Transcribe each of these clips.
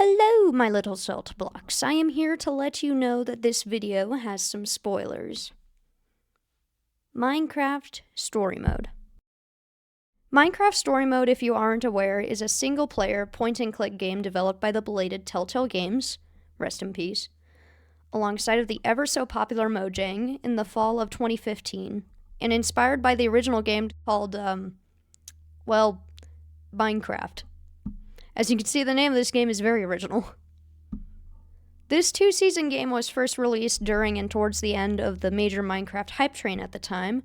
Hello, my little salt blocks. I am here to let you know that this video has some spoilers. Minecraft Story Mode. Minecraft Story Mode, if you aren't aware, is a single-player point-and-click game developed by the belated Telltale Games, rest in peace, alongside of the ever-so-popular Mojang in the fall of 2015, and inspired by the original game called, Minecraft. As you can see, the name of this game is very original. This two-season game was first released during and towards the end of the major Minecraft hype train at the time,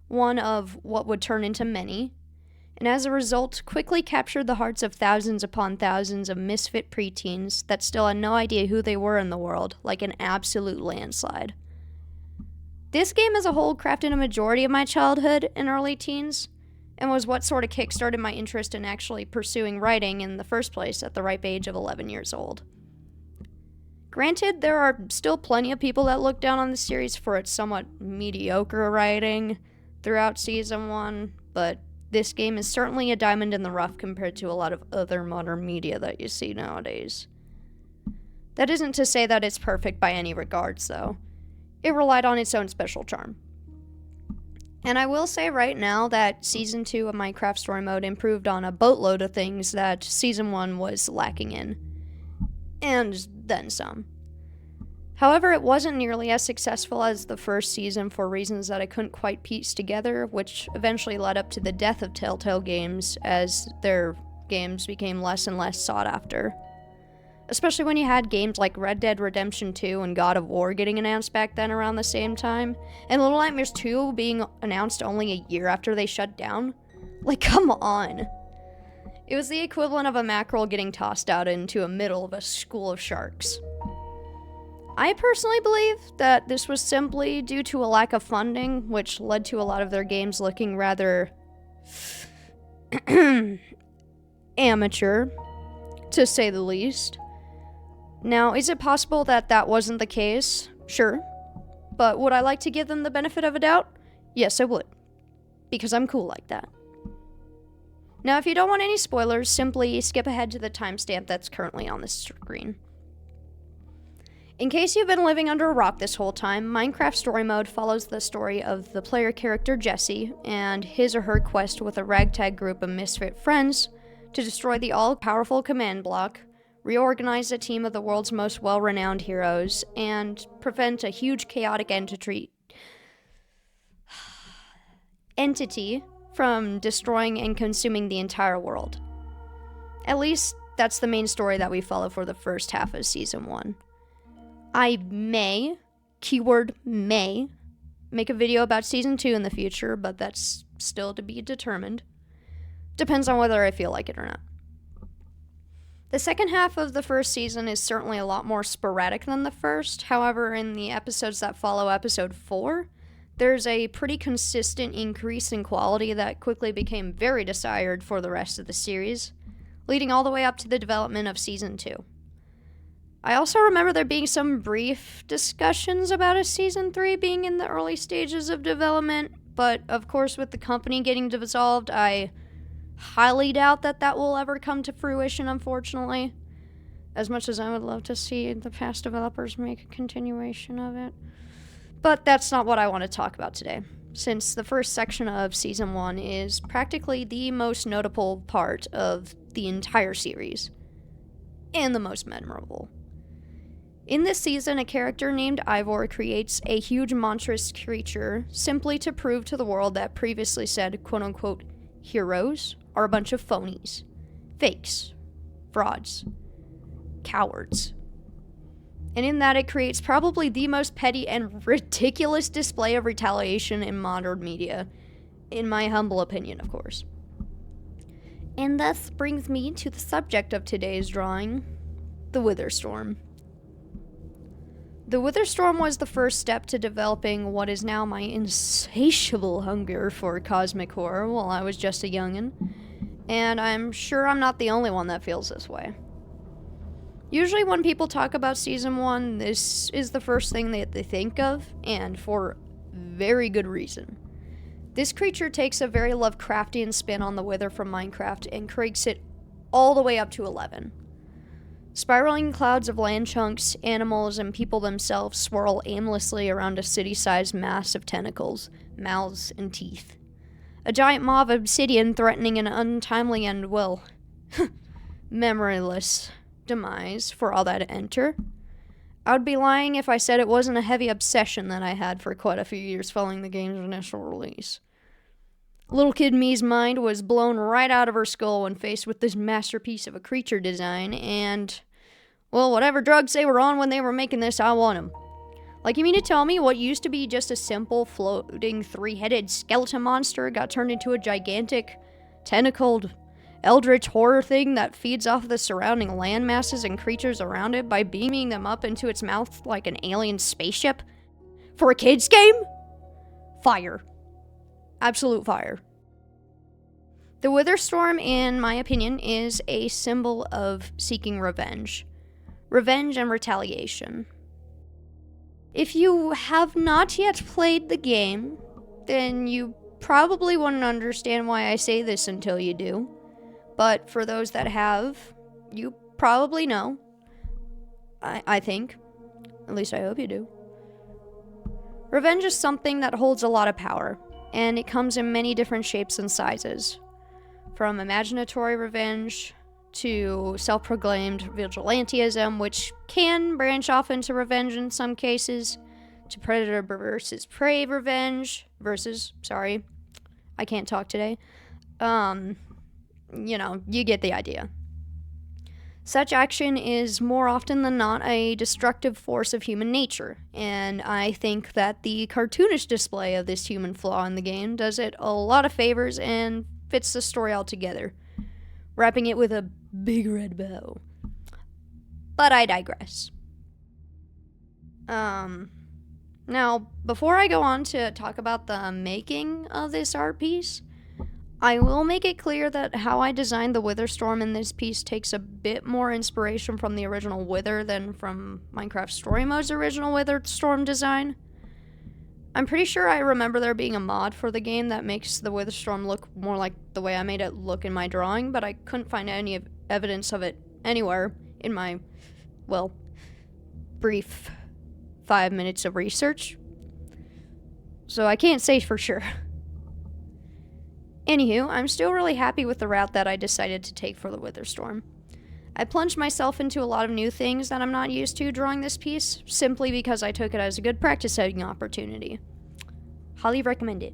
one of what would turn into many, and as a result, quickly captured the hearts of thousands upon thousands of misfit preteens that still had no idea who they were in the world, like an absolute landslide. This game as a whole crafted a majority of my childhood and early teens, and was what sort of kickstarted my interest in actually pursuing writing in the first place at the ripe age of 11 years old. Granted, there are still plenty of people that look down on the series for its somewhat mediocre writing throughout Season 1, but this game is certainly a diamond in the rough compared to a lot of other modern media that you see nowadays. That isn't to say that it's perfect by any regards, though. It relied on its own special charm. And I will say right now that Season 2 of Minecraft Story Mode improved on a boatload of things that Season 1 was lacking in. And then some. However, it wasn't nearly as successful as the first season for reasons that I couldn't quite piece together, which eventually led up to the death of Telltale Games as their games became less and less sought after. Especially when you had games like Red Dead Redemption 2 and God of War getting announced back then around the same time, and Little Nightmares 2 being announced only a year after they shut down. Like, come on. It was the equivalent of a mackerel getting tossed out into the middle of a school of sharks. I personally believe that this was simply due to a lack of funding, which led to a lot of their games looking rather amateur, to say the least. Now, is it possible that that wasn't the case? Sure. But would I like to give them the benefit of a doubt? Yes, I would. Because I'm cool like that. Now, if you don't want any spoilers, simply skip ahead to the timestamp that's currently on the screen. In case you've been living under a rock this whole time, Minecraft Story Mode follows the story of the player character Jesse and his or her quest with a ragtag group of misfit friends to destroy the all-powerful command block, reorganize a team of the world's most well-renowned heroes, and prevent a huge chaotic entity from destroying and consuming the entire world. At least, that's the main story that we follow for the first half of Season 1. I may, keyword may, make a video about Season 2 in the future, but that's still to be determined. Depends on whether I feel like it or not. The second half of the first season is certainly a lot more sporadic than the first. However, in the episodes that follow episode 4, there's a pretty consistent increase in quality that quickly became very desired for the rest of the series, leading all the way up to the development of Season 2. I also remember there being some brief discussions about a Season 3 being in the early stages of development, but of course with the company getting dissolved, I highly doubt that that will ever come to fruition, unfortunately. As much as I would love to see the past developers make a continuation of it. But that's not what I want to talk about today, since the first section of Season 1 is practically the most notable part of the entire series, and the most memorable. In this season, a character named Ivor creates a huge monstrous creature simply to prove to the world that previously said quote-unquote heroes are a bunch of phonies, fakes, frauds, cowards. And in that, it creates probably the most petty and ridiculous display of retaliation in modern media, in my humble opinion, of course. And thus brings me to the subject of today's drawing, the Witherstorm. The Witherstorm was the first step to developing what is now my insatiable hunger for cosmic horror while I was just a youngin', and I'm sure I'm not the only one that feels this way. Usually when people talk about Season 1, this is the first thing that they think of, and for very good reason. This creature takes a very Lovecraftian spin on the Wither from Minecraft and cranks it all the way up to 11. Spiraling clouds of land chunks, animals, and people themselves swirl aimlessly around a city-sized mass of tentacles, mouths, and teeth. A giant maw of obsidian threatening an untimely and, well, memoryless demise for all that enter. I would be lying if I said it wasn't a heavy obsession that I had for quite a few years following the game's initial release. Little kid me's mind was blown right out of her skull when faced with this masterpiece of a creature design, and, well, whatever drugs they were on when they were making this, I want them. Like, you mean to tell me what used to be just a simple floating three-headed skeleton monster got turned into a gigantic, tentacled, eldritch horror thing that feeds off the surrounding land masses and creatures around it by beaming them up into its mouth like an alien spaceship? For a kid's game? Fire. Absolute fire. The Witherstorm, in my opinion, is a symbol of seeking revenge. Revenge and retaliation. If you have not yet played the game, then you probably wouldn't understand why I say this until you do. But for those that have, you probably know. I think. At least I hope you do. Revenge is something that holds a lot of power, and it comes in many different shapes and sizes. From imaginatory revenge to self-proclaimed vigilantism, which can branch off into revenge in some cases, to predator versus prey revenge I can't talk today. You get the idea. Such action is more often than not a destructive force of human nature, and I think that the cartoonish display of this human flaw in the game does it a lot of favors and fits the story altogether, wrapping it with a big red bow. But I digress. Now, before I go on to talk about the making of this art piece, I will make it clear that how I designed the Witherstorm in this piece takes a bit more inspiration from the original Wither than from Minecraft Story Mode's original Witherstorm design. I'm pretty sure I remember there being a mod for the game that makes the Witherstorm look more like the way I made it look in my drawing, but I couldn't find any evidence of it anywhere in my, well, brief 5 minutes of research. So I can't say for sure. Anywho, I'm still really happy with the route that I decided to take for the Witherstorm. I plunged myself into a lot of new things that I'm not used to drawing this piece, simply because I took it as a good practice-setting opportunity. Highly recommend it.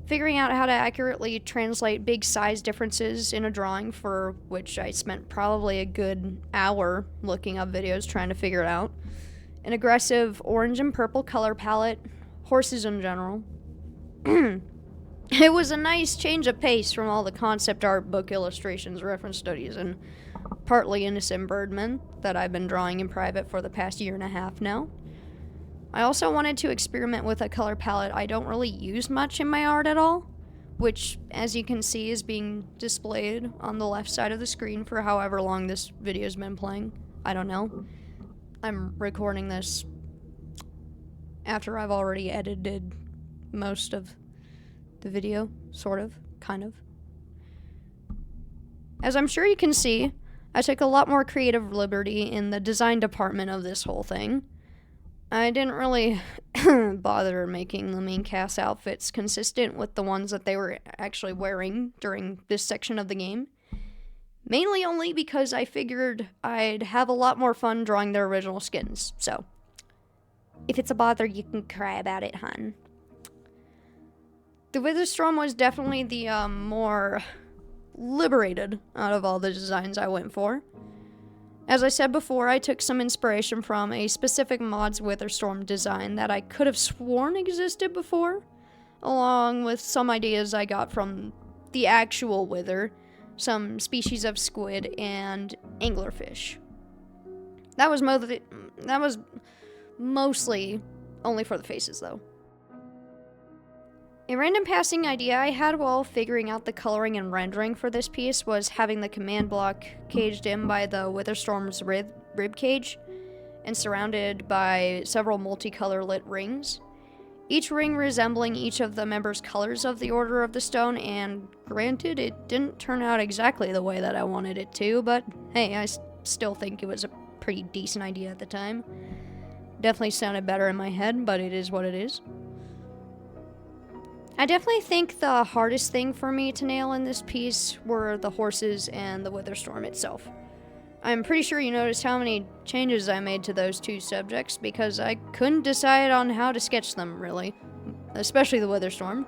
Figuring out how to accurately translate big size differences in a drawing, for which I spent probably a good hour looking up videos trying to figure it out. An aggressive orange and purple color palette, horses in general. It was a nice change of pace from all the concept art, book illustrations, reference studies, and partly innocent birdmen that I've been drawing in private for the past 1.5 years now. I also wanted to experiment with a color palette I don't really use much in my art at all, which, as you can see, is being displayed on the left side of the screen for however long this video's been playing. I don't know. I'm recording this after I've already edited most of the video, sort of, kind of. As I'm sure you can see, I took a lot more creative liberty in the design department of this whole thing. I didn't really bother making the main cast outfits consistent with the ones that they were actually wearing during this section of the game. Mainly only because I figured I'd have a lot more fun drawing their original skins, so if it's a bother, you can cry about it, hon. The Witherstorm was definitely the more liberated out of all the designs I went for. As I said before, I took some inspiration from a specific mod's Witherstorm design that I could have sworn existed before, along with some ideas I got from the actual Wither, some species of squid, and anglerfish. That was mostly only for the faces, though. A random passing idea I had while figuring out the coloring and rendering for this piece was having the command block caged in by the Witherstorm's rib cage and surrounded by several multicolor lit rings, each ring resembling each of the members' colors of the Order of the Stone, and granted, it didn't turn out exactly the way that I wanted it to, but hey, I still think it was a pretty decent idea at the time. Definitely sounded better in my head, but it is what it is. I definitely think the hardest thing for me to nail in this piece were the horses and the Witherstorm itself. I'm pretty sure you noticed how many changes I made to those two subjects because I couldn't decide on how to sketch them, really. Especially the Witherstorm.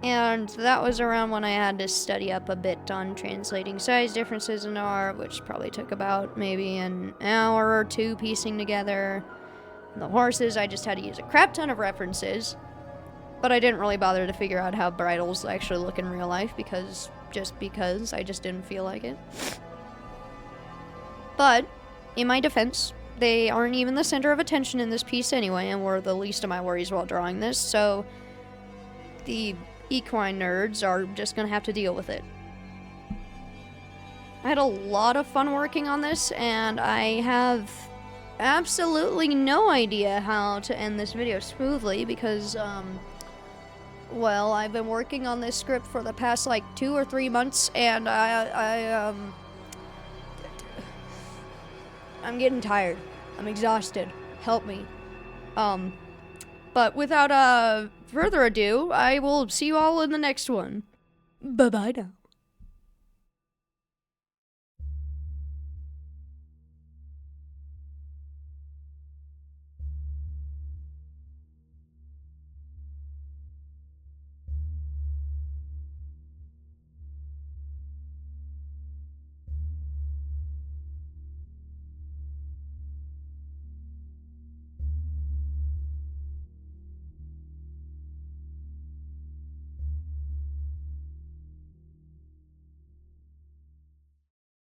And that was around when I had to study up a bit on translating size differences in art, which probably took about maybe an hour or two piecing together. And the horses, I just had to use a crap ton of references. But I didn't really bother to figure out how bridles actually look in real life because I just didn't feel like it. But, in my defense, they aren't even the center of attention in this piece anyway, and were the least of my worries while drawing this, so the equine nerds are just gonna have to deal with it. I had a lot of fun working on this, and I have absolutely no idea how to end this video smoothly because, well, I've been working on this script for the past, like, 2 or 3 months, and I'm getting tired. I'm exhausted. Help me. But without, further ado, I will see you all in the next one. Bye-bye now.